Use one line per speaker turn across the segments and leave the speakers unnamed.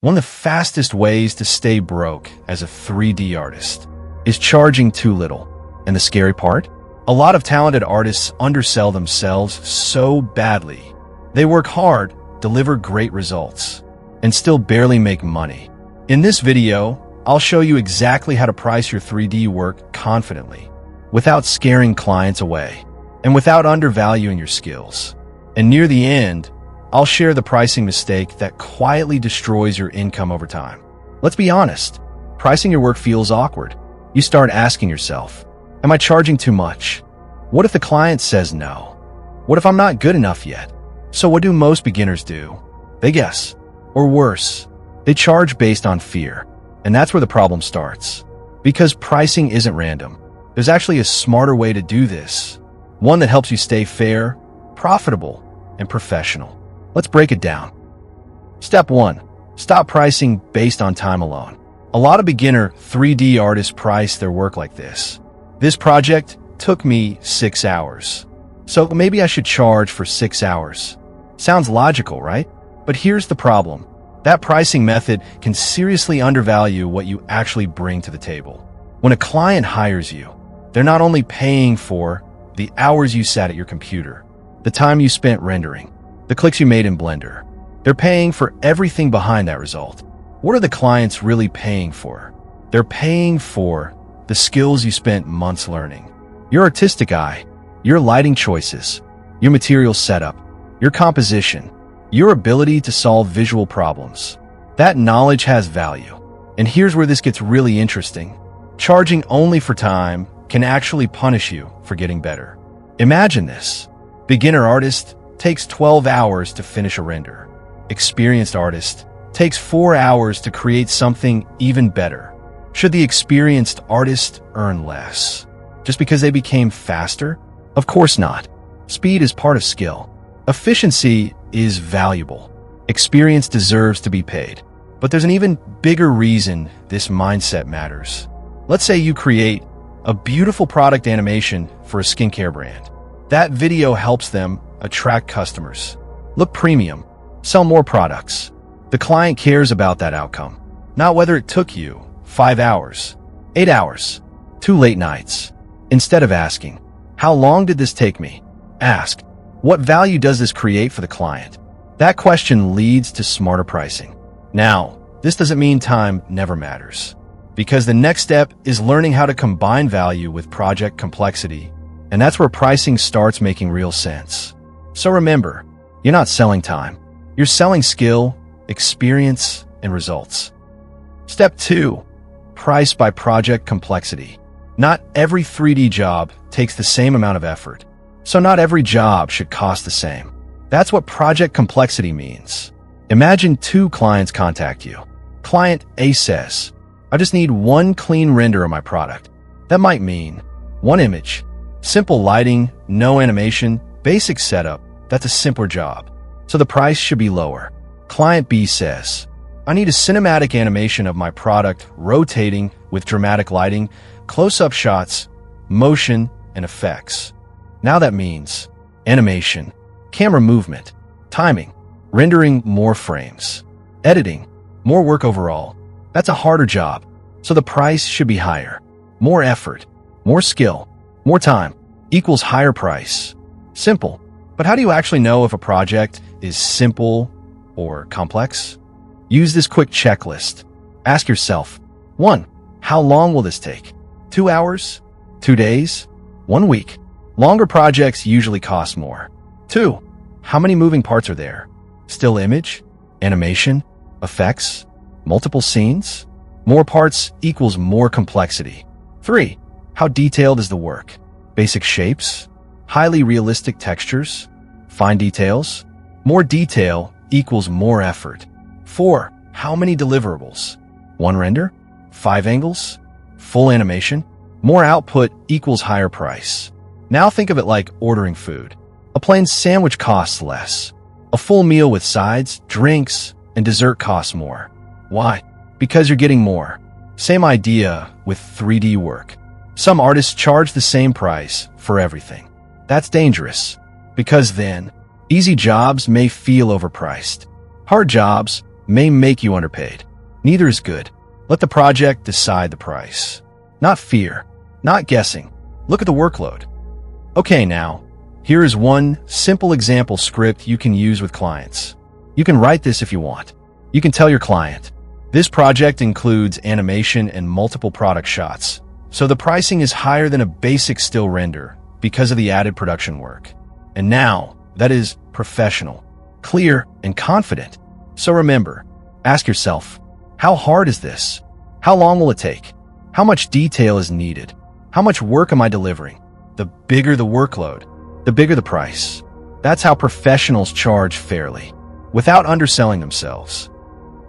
One of the fastest ways to stay broke as a 3D artist is charging too little. And the scary part? A lot of talented artists undersell themselves so badly. They work hard, deliver great results, and still barely make money. In this video, I'll show you exactly how to price your 3D work confidently, without scaring clients away, and without undervaluing your skills. And near the end, I'll share the pricing mistake that quietly destroys your income over time. Let's be honest, pricing your work feels awkward. You start asking yourself, am I charging too much? What if the client says no? What if I'm not good enough yet? So what do most beginners do? They guess. Or worse, they charge based on fear. And that's where the problem starts. Because pricing isn't random. There's actually a smarter way to do this. One that helps you stay fair, profitable, and professional. Let's break it down. Step 1. Stop pricing based on time alone. A lot of beginner 3D artists price their work like this. This project took me 6 hours. So maybe I should charge for 6 hours. Sounds logical, right? But here's the problem. That pricing method can seriously undervalue what you actually bring to the table. When a client hires you, they're not only paying for the hours you sat at your computer, the time you spent rendering, the clicks you made in Blender. They're paying for everything behind that result. What are the clients really paying for? They're paying for the skills you spent months learning. Your artistic eye, your lighting choices, your material setup, your composition, your ability to solve visual problems. That knowledge has value. And here's where this gets really interesting. Charging only for time can actually punish you for getting better. Imagine this. Beginner artist takes 12 hours to finish a render. Experienced artist takes 4 hours to create something even better. Should the experienced artist earn less just because they became faster? Of course not. Speed is part of skill. Efficiency is valuable. Experience deserves to be paid. But there's an even bigger reason this mindset matters. Let's say you create a beautiful product animation for a skincare brand. That video helps them attract customers, look premium, sell more products. The client cares about that outcome, not whether it took you 5 hours, 8 hours, 2 late nights. Instead of asking, how long did this take me? Ask, what value does this create for the client? That question leads to smarter pricing. Now, this doesn't mean time never matters, because the next step is learning how to combine value with project complexity, and that's where pricing starts making real sense. So remember, you're not selling time. You're selling skill, experience, and results. Step 2. Price by project complexity. Not every 3D job takes the same amount of effort, so not every job should cost the same. That's what project complexity means. Imagine 2 clients contact you. Client A says, I just need 1 clean render of my product. That might mean 1 image, simple lighting, no animation, basic setup. That's a simpler job, so the price should be lower. Client B says, I need a cinematic animation of my product rotating with dramatic lighting, close-up shots, motion, and effects. Now that means animation, camera movement, timing, rendering more frames, editing, more work overall. That's a harder job, so the price should be higher. More effort, more skill, more time equals higher price. Simple. But how do you actually know if a project is simple or complex? Use this quick checklist. Ask yourself, 1. How long will this take? 2 hours? 2 days? 1 week? Longer projects usually cost more. 2. How many moving parts are there? Still image? Animation? Effects? Multiple scenes? More parts equals more complexity. 3. How detailed is the work? Basic shapes? Highly realistic textures? Fine details? More detail equals more effort. 4. How many deliverables? 1 render? 5 angles? Full animation? More output equals higher price. Now think of it like ordering food. A plain sandwich costs less. A full meal with sides, drinks, and dessert costs more. Why? Because you're getting more. Same idea with 3D work. Some artists charge the same price for everything. That's dangerous, because then, easy jobs may feel overpriced. Hard jobs may make you underpaid. Neither is good. Let the project decide the price. Not fear, not guessing. Look at the workload. Okay, now, here is one simple example script you can use with clients. You can write this if you want. You can tell your client, this project includes animation and multiple product shots, so the pricing is higher than a basic still render because of the added production work. And now, that is professional, clear, and confident. So remember, ask yourself, how hard is this? How long will it take? How much detail is needed? How much work am I delivering? The bigger the workload, the bigger the price. That's how professionals charge fairly, without underselling themselves.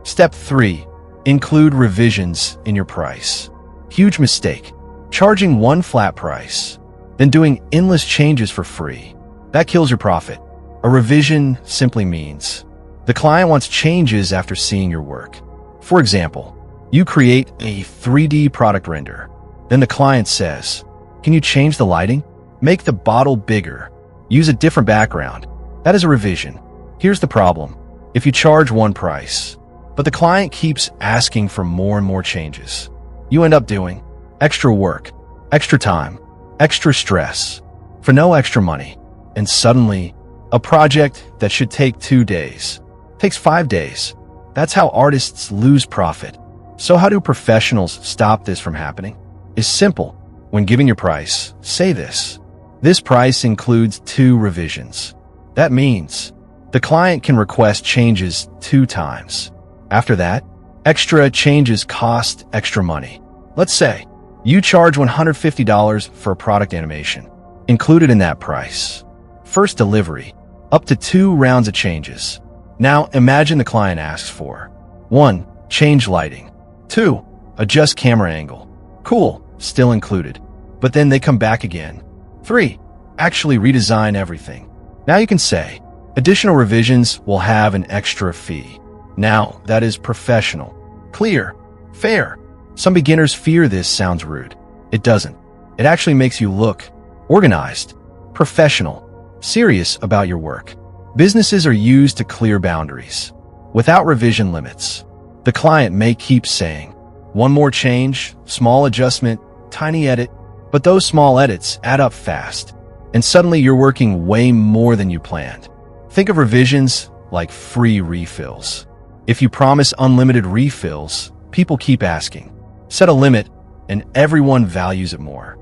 Step 3. Include revisions in your price. Huge mistake. Charging one flat price, then doing endless changes for free. That kills your profit. A revision simply means the client wants changes after seeing your work. For example, you create a 3D product render. Then the client says, can you change the lighting? Make the bottle bigger. Use a different background. That is a revision. Here's the problem. If you charge one price, but the client keeps asking for more and more changes, you end up doing extra work, extra time, extra stress, for no extra money. And suddenly, a project that should take 2 days takes 5 days. That's how artists lose profit. So how do professionals stop this from happening? It's simple. When giving your price, say this. This price includes 2 revisions. That means the client can request changes 2 times. After that, extra changes cost extra money. Let's say you charge $150 for a product animation. Included in that price, first delivery, up to 2 rounds of changes. Now imagine the client asks for 1. Change lighting. 2. Adjust camera angle. Cool, still included. But then they come back again. 3. Actually redesign everything. Now you can say, additional revisions will have an extra fee. Now, that is professional, clear, fair. Some beginners fear this sounds rude. It doesn't. It actually makes you look organized, professional, serious about your work. Businesses are used to clear boundaries. Without revision limits, the client may keep saying, one more change, small adjustment, tiny edit, but those small edits add up fast, and suddenly you're working way more than you planned. Think of revisions like free refills. If you promise unlimited refills, people keep asking. Set a limit, and everyone values it more.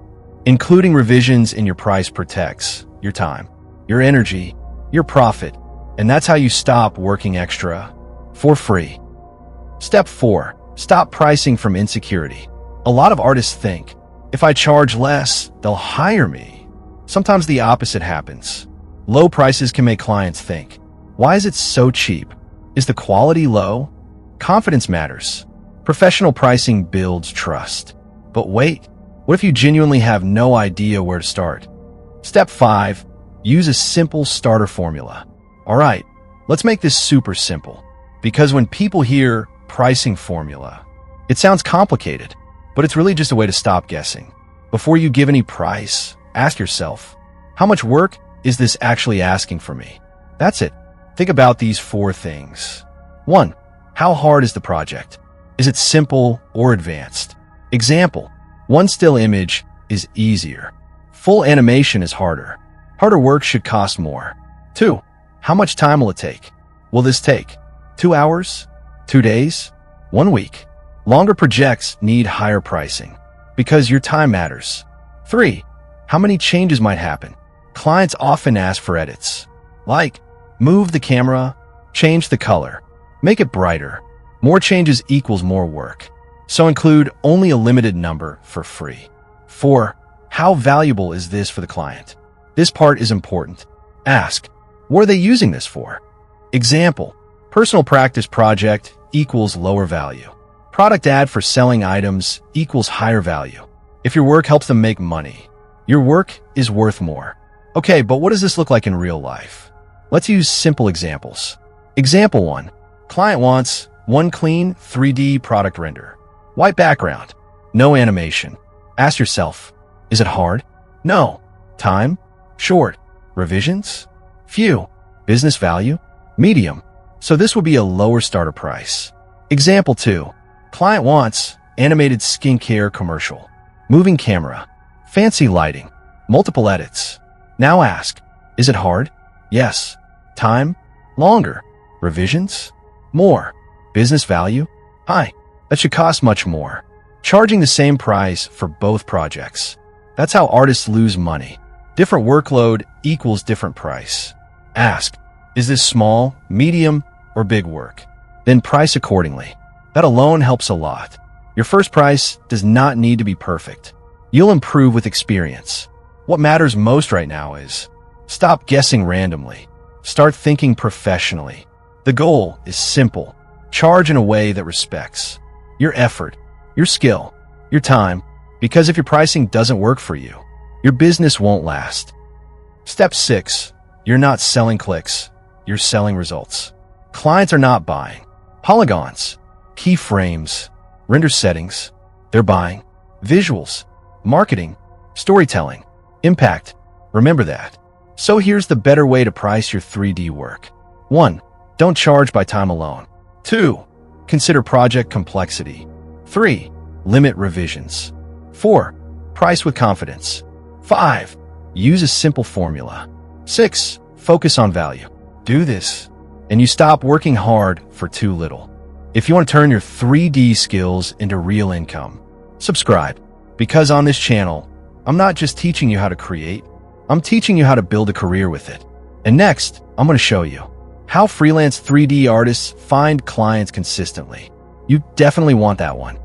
Including revisions in your price protects your time, your energy, your profit, and that's how you stop working extra for free. Step 4. Stop pricing from insecurity. A lot of artists think, if I charge less, they'll hire me. Sometimes the opposite happens. Low prices can make clients think, why is it so cheap? Is the quality low? Confidence matters. Professional pricing builds trust. But wait, what if you genuinely have no idea where to start? Step 5. Use a simple starter formula. All right, let's make this super simple. Because when people hear pricing formula, it sounds complicated, but it's really just a way to stop guessing. Before you give any price, ask yourself, how much work is this actually asking for me? That's it. Think about these 4 things. 1. How hard is the project? Is it simple or advanced? Example, one still image is easier. Full animation is harder. Harder work should cost more. 2. How much time will it take? Will this take 2 hours? 2 days? 1 week? Longer projects need higher pricing because your time matters. 3. How many changes might happen? Clients often ask for edits, like move the camera, change the color, make it brighter. More changes equals more work. So include only a limited number for free. 4. How valuable is this for the client? This part is important. Ask, what are they using this for? Example, personal practice project equals lower value. Product ad for selling items equals higher value. If your work helps them make money, your work is worth more. Okay, but what does this look like in real life? Let's use simple examples. Example 1. Client wants one clean 3D product render. White background. No animation. Ask yourself, is it hard? No. Time? Short. Revisions? Few. Business value? Medium. So this would be a lower starter price. Example 2. Client wants animated skincare commercial, moving camera, fancy lighting, multiple edits. Now ask, is it hard? Yes. Time? Longer. Revisions? More. Business value? High. That should cost much more. Charging the same price for both projects. That's how artists lose money. Different workload equals different price. Ask, is this small, medium, or big work? Then price accordingly. That alone helps a lot. Your first price does not need to be perfect. You'll improve with experience. What matters most right now is stop guessing randomly. Start thinking professionally. The goal is simple. Charge in a way that respects your effort, your skill, your time, because if your pricing doesn't work for you, your business won't last. Step 6. You're not selling clicks. You're selling results. Clients are not buying polygons, keyframes, render settings. They're buying visuals, marketing, storytelling, impact. Remember that. So here's the better way to price your 3D work. 1. Don't charge by time alone. 2. Consider project complexity. 3. Limit revisions. 4. Price with confidence. 5. Use a simple formula. 6. Focus on value. Do this, and you stop working hard for too little. If you want to turn your 3D skills into real income, subscribe. Because on this channel, I'm not just teaching you how to create, I'm teaching you how to build a career with it. And next, I'm going to show you how freelance 3D artists find clients consistently. You definitely want that one.